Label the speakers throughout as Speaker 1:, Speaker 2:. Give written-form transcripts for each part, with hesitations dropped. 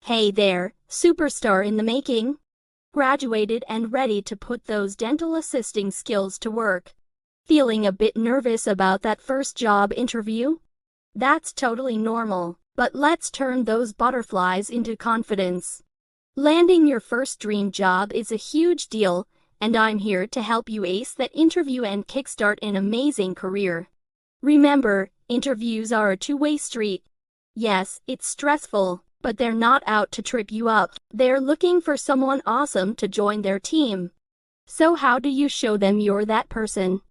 Speaker 1: Hey there, superstar in the making. Graduated and ready to put those dental assisting skills to work. Feeling a bit nervous about that first job interview? That's totally normal, but let's turn those butterflies into confidence. Landing your first dream job is a huge deal, and I'm here to help you ace that interview and kickstart an amazing career. Remember, interviews are a two-way street. Yes, it's stressful, but they're not out to trip you up. They're looking for someone awesome to join their team. So how do you show them you're that person?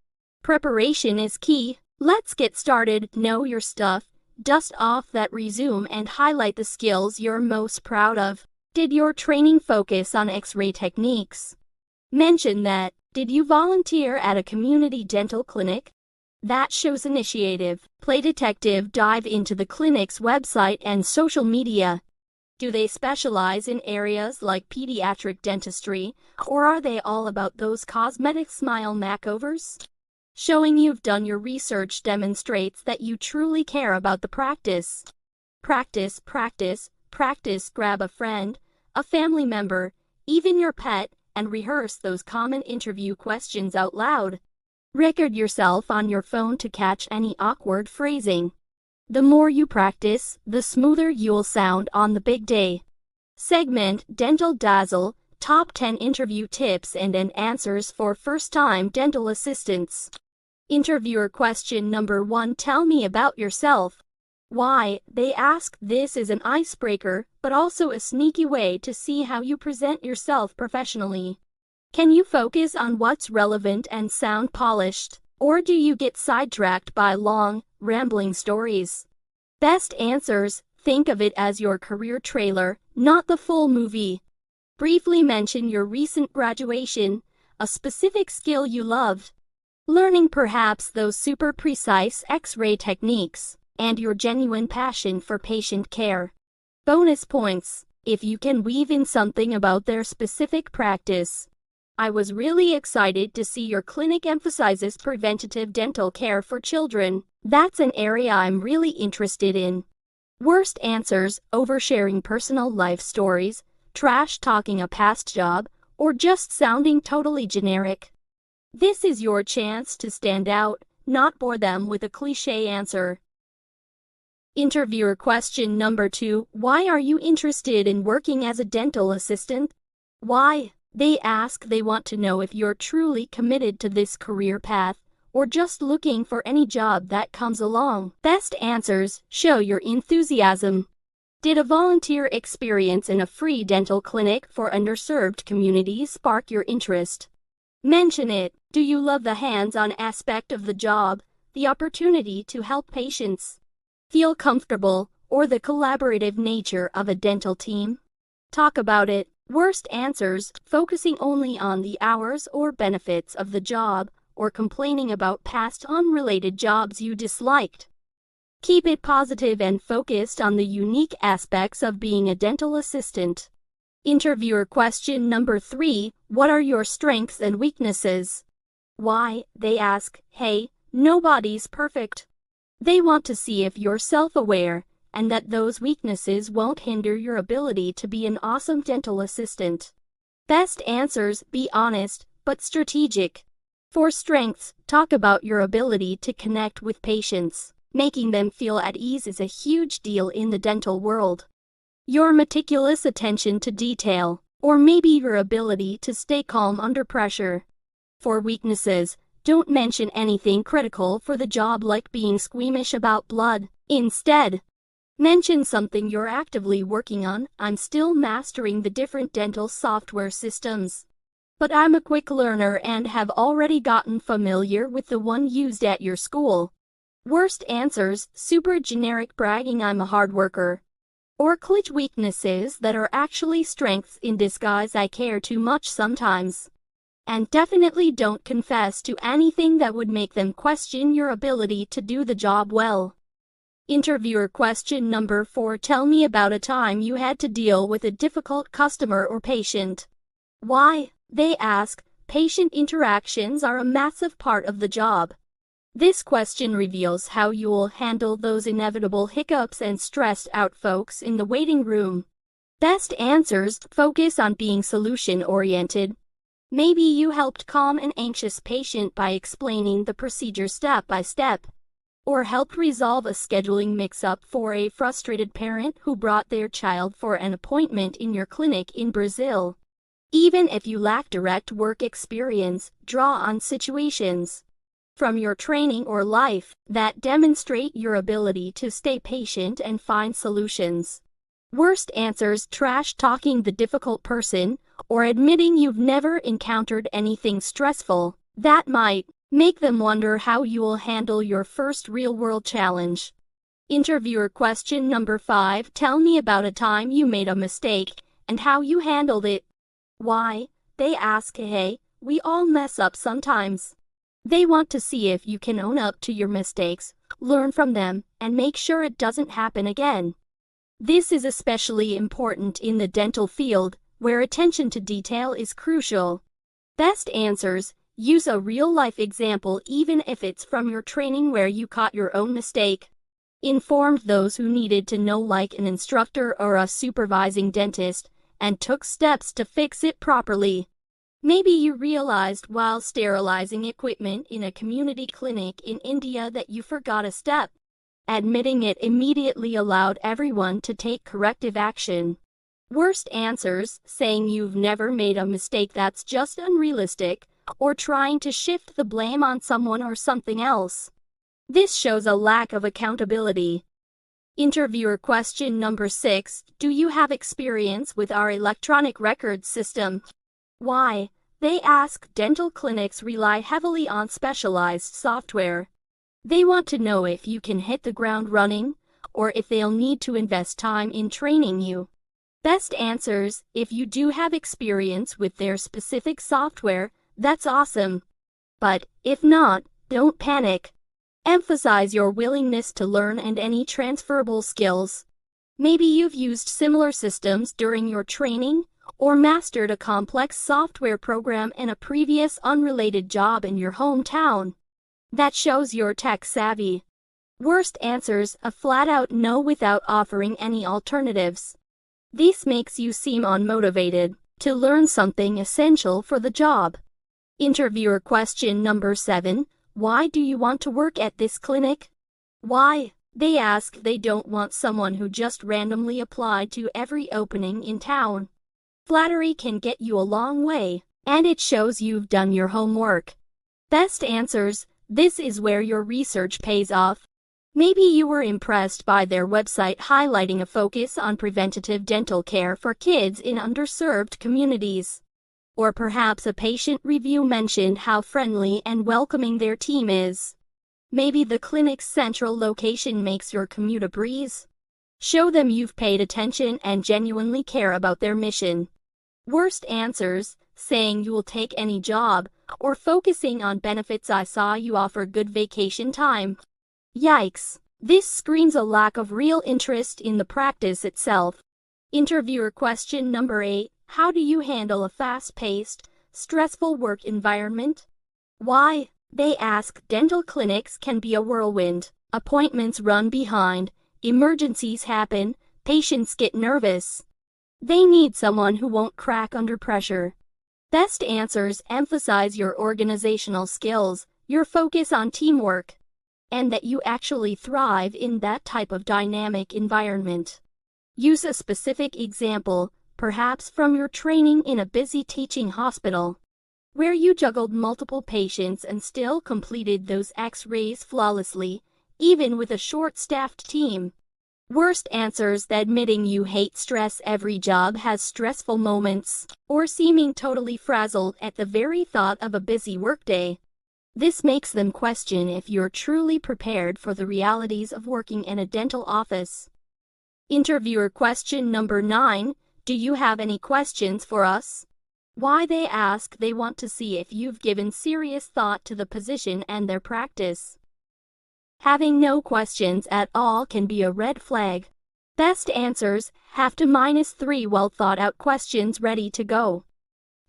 Speaker 1: Preparation is key. Let's get started. Know your stuff. Dust off that resume and highlight the skills you're most proud of. Did your training focus on X-ray techniques? Mention that. Did you volunteer at a community dental clinic? That shows initiative. Play detective. Dive into the clinic's website and social media. Do they specialize in areas like pediatric dentistry, or are they all about those cosmetic smile makeovers? Showing you've done your research demonstrates that you truly care about the practice. Practice, practice, practice. Grab a friend, a family member, even your pet, and rehearse those common interview questions out loud. Record yourself on your phone to catch any awkward phrasing. The more you practice, the smoother you'll sound on the big day. Segment Dental Dazzle, Top 10 Interview Tips and Answers for First-Time Dental Assistants. Interviewer question number 1. Tell me about yourself. Why, they ask. This is an icebreaker, but also a sneaky way to see how you present yourself professionally. Can you focus on what's relevant and sound polished, or do you get sidetracked by long, rambling stories? Best answers. Think of it as your career trailer, not the full movie. Briefly mention your recent graduation, a specific skill you loved, learning perhaps those super precise X-ray techniques, and your genuine passion for patient care. Bonus points, if you can weave in something about their specific practice. I was really excited to see your clinic emphasizes preventative dental care for children. That's an area I'm really interested in. Worst answers, oversharing personal life stories, trash talking a past job, or just sounding totally generic. This is your chance to stand out, not bore them with a cliché answer. Interviewer question number 2. Why are you interested in working as a dental assistant? Why? They ask. They want to know if you're truly committed to this career path, or just looking for any job that comes along. Best answers, show your enthusiasm. Did a volunteer experience in a free dental clinic for underserved communities spark your interest? Mention it. Do you love the hands-on aspect of the job, the opportunity to help patients feel comfortable, or the collaborative nature of a dental team? Talk about it. Worst answers, focusing only on the hours or benefits of the job, or complaining about past unrelated jobs you disliked. Keep it positive and focused on the unique aspects of being a dental assistant. Interviewer question number 3. What are your strengths and weaknesses? Why? They ask. Hey, nobody's perfect. They want to see if you're self-aware, and that those weaknesses won't hinder your ability to be an awesome dental assistant. Best answers, be honest, but strategic. For strengths, talk about your ability to connect with patients. Making them feel at ease is a huge deal in the dental world. Your meticulous attention to detail, or maybe your ability to stay calm under pressure. For weaknesses, don't mention anything critical for the job like being squeamish about blood. Instead, mention something you're actively working on. I'm still mastering the different dental software systems, but I'm a quick learner and have already gotten familiar with the one used at your school. Worst answers, super generic bragging. I'm a hard worker. Or clutch weaknesses that are actually strengths in disguise. I care too much sometimes. And definitely don't confess to anything that would make them question your ability to do the job well. Interviewer question number 4. Tell me about a time you had to deal with a difficult customer or patient. Why? They ask. Patient interactions are a massive part of the job. This question reveals how you'll handle those inevitable hiccups and stressed out folks in the waiting room. Best answers focus on being solution-oriented. Maybe you helped calm an anxious patient by explaining the procedure step by step, or helped resolve a scheduling mix-up for a frustrated parent who brought their child for an appointment in your clinic in Brazil. Even if you lack direct work experience, draw on situations from your training or life that demonstrate your ability to stay patient and find solutions. Worst answers: trash talking the difficult person, or admitting you've never encountered anything stressful that might make them wonder how you will handle your first real-world challenge. Interviewer question number 5. Tell me about a time you made a mistake and how you handled it. Why? They ask, hey, we all mess up sometimes. They want to see if you can own up to your mistakes, learn from them, and make sure it doesn't happen again. This is especially important in the dental field, where attention to detail is crucial. Best answers: use a real-life example even if it's from your training where you caught your own mistake. Informed those who needed to know, like an instructor or a supervising dentist, and took steps to fix it properly. Maybe you realized while sterilizing equipment in a community clinic in India that you forgot a step. Admitting it immediately allowed everyone to take corrective action. Worst answers: saying you've never made a mistake that's just unrealistic, or trying to shift the blame on someone or something else. This shows a lack of accountability. Interviewer question number 6. Do you have experience with our electronic record system? Why? They ask. Dental clinics rely heavily on specialized software. They want to know if you can hit the ground running, or if they'll need to invest time in training you. Best answers: if you do have experience with their specific software, that's awesome. But if not, don't panic. Emphasize your willingness to learn and any transferable skills. Maybe you've used similar systems during your training, or mastered a complex software program in a previous unrelated job in your hometown. That shows you're tech savvy. Worst answers: a flat-out no without offering any alternatives. This makes you seem unmotivated to learn something essential for the job. Interviewer question number 7. Why do you want to work at this clinic? Why? They ask. They don't want someone who just randomly applied to every opening in town. Flattery can get you a long way, and it shows you've done your homework. Best answers: this is where your research pays off. Maybe you were impressed by their website highlighting a focus on preventative dental care for kids in underserved communities. Or perhaps a patient review mentioned how friendly and welcoming their team is. Maybe the clinic's central location makes your commute a breeze. Show them you've paid attention and genuinely care about their mission. Worst answers: saying you'll take any job, or focusing on benefits. I saw you offer good vacation time. Yikes! This screams a lack of real interest in the practice itself. Interviewer question number 8. How do you handle a fast-paced, stressful work environment? Why? They ask. Dental clinics can be a whirlwind. Appointments run behind, emergencies happen, patients get nervous. They need someone who won't crack under pressure. Best answers: emphasize your organizational skills, your focus on teamwork, and that you actually thrive in that type of dynamic environment. Use a specific example, perhaps from your training in a busy teaching hospital, where you juggled multiple patients and still completed those X-rays flawlessly, even with a short-staffed team. Worst answers: admitting you hate stress. Every job has stressful moments, or seeming totally frazzled at the very thought of a busy workday. This makes them question if you're truly prepared for the realities of working in a dental office. Interviewer question number 9. Do you have any questions for us? Why? They ask. They want to see if you've given serious thought to the position and their practice. Having no questions at all can be a red flag. Best answers: have to -3 well-thought-out questions ready to go.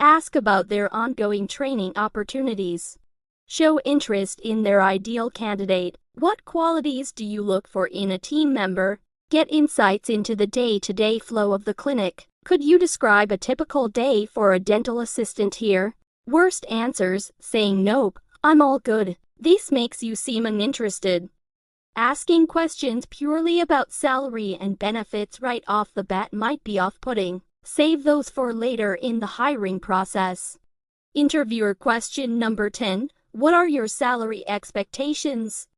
Speaker 1: Ask about their ongoing training opportunities. Show interest in their ideal candidate. What qualities do you look for in a team member? Get insights into the day-to-day flow of the clinic. Could you describe a typical day for a dental assistant here? Worst answers, saying nope, I'm all good. This makes you seem uninterested. Asking questions purely about salary and benefits right off the bat might be off-putting. Save those for later in the hiring process. Interviewer question number 10. What are your salary expectations?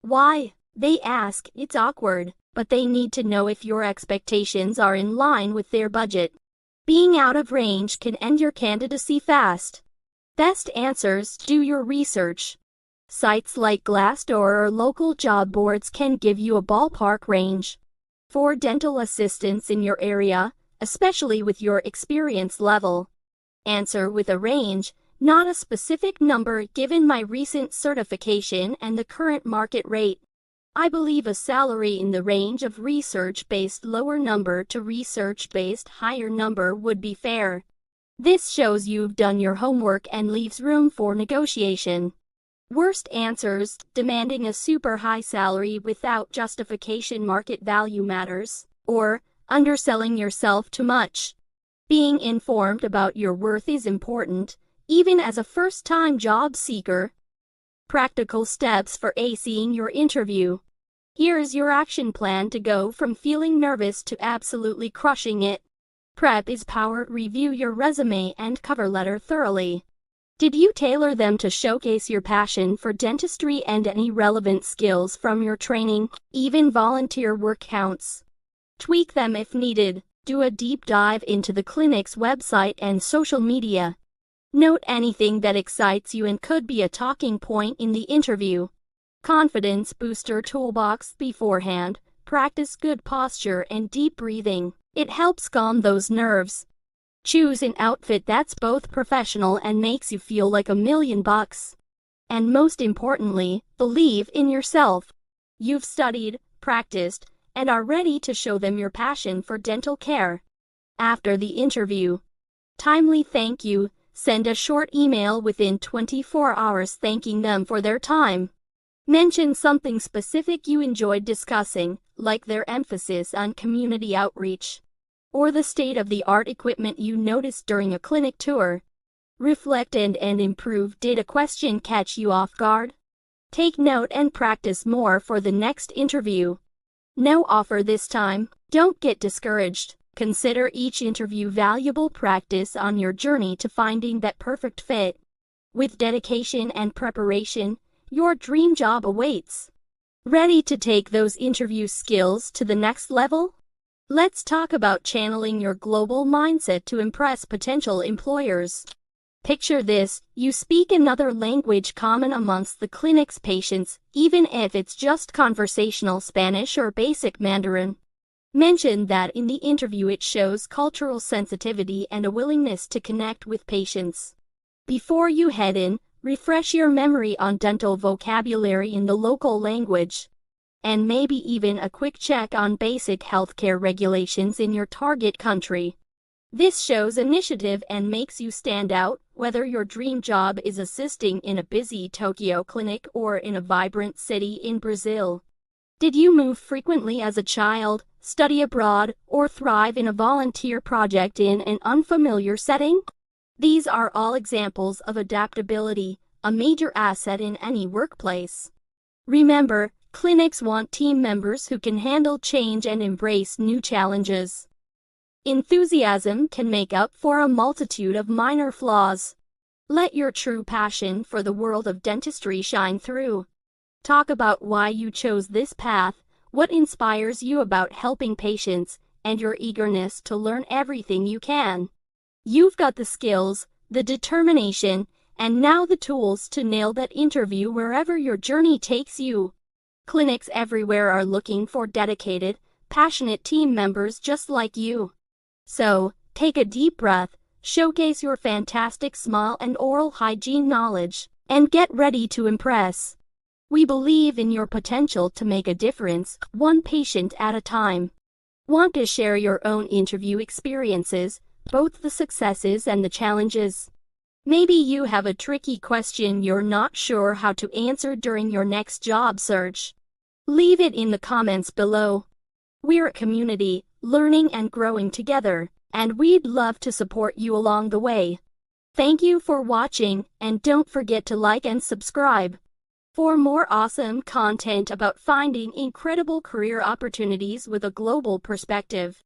Speaker 1: Why? They ask, it's awkward, but they need to know if your expectations are in line with their budget. Being out of range can end your candidacy fast. Best answers, do your research. Sites like Glassdoor or local job boards can give you a ballpark range. For dental assistants in your area, especially with your experience level, answer with a range, not a specific number given my recent certification and the current market rate. I believe a salary in the range of research-based lower number to research-based higher number would be fair. This shows you've done your homework and leaves room for negotiation. Worst answers, demanding a super high salary without justification. Market value matters, or underselling yourself too much. Being informed about your worth is important, even as a first-time job seeker. Practical steps for acing your interview. Here's your action plan to go from feeling nervous to absolutely crushing it. Prep is power. Review your resume and cover letter thoroughly. Did you tailor them to showcase your passion for dentistry and any relevant skills from your training? Even volunteer work counts. Tweak them if needed. Do a deep dive into the clinic's website and social media. Note anything that excites you and could be a talking point in the interview. Confidence booster toolbox beforehand. Practice good posture and deep breathing. It helps calm those nerves. Choose an outfit that's both professional and makes you feel like $1,000,000. And most importantly, believe in yourself. You've studied, practiced, and are ready to show them your passion for dental care. After the interview, timely thank you. Send a short email within 24 hours thanking them for their time. Mention something specific you enjoyed discussing, like their emphasis on community outreach, or the state-of-the-art equipment you noticed during a clinic tour. Reflect and improve. Did a question catch you off guard? Take note and practice more for the next interview. No offer this time. Don't get discouraged. Consider each interview valuable practice on your journey to finding that perfect fit. With dedication and preparation, your dream job awaits. Ready to take those interview skills to the next level? Let's talk about channeling your global mindset to impress potential employers. Picture this: you speak another language common amongst the clinic's patients, even if it's just conversational Spanish or basic Mandarin. Mention that in the interview. It shows cultural sensitivity and a willingness to connect with patients. Before you head in, refresh your memory on dental vocabulary in the local language, and maybe even a quick check on basic healthcare regulations in your target country. This shows initiative and makes you stand out, whether your dream job is assisting in a busy Tokyo clinic or in a vibrant city in Brazil. Did you move frequently as a child, study abroad, or thrive in a volunteer project in an unfamiliar setting? These are all examples of adaptability, a major asset in any workplace. Remember, clinics want team members who can handle change and embrace new challenges. Enthusiasm can make up for a multitude of minor flaws. Let your true passion for the world of dentistry shine through. Talk about why you chose this path, what inspires you about helping patients, and your eagerness to learn everything you can. You've got the skills, the determination, and now the tools to nail that interview wherever your journey takes you. Clinics everywhere are looking for dedicated, passionate team members just like you. So, take a deep breath, showcase your fantastic smile and oral hygiene knowledge, and get ready to impress. We believe in your potential to make a difference, one patient at a time. Want to share your own interview experiences, both the successes and the challenges? Maybe you have a tricky question you're not sure how to answer during your next job search. Leave it in the comments below. We're a community, learning and growing together, and we'd love to support you along the way. Thank you for watching, and don't forget to like and subscribe for more awesome content about finding incredible career opportunities with a global perspective.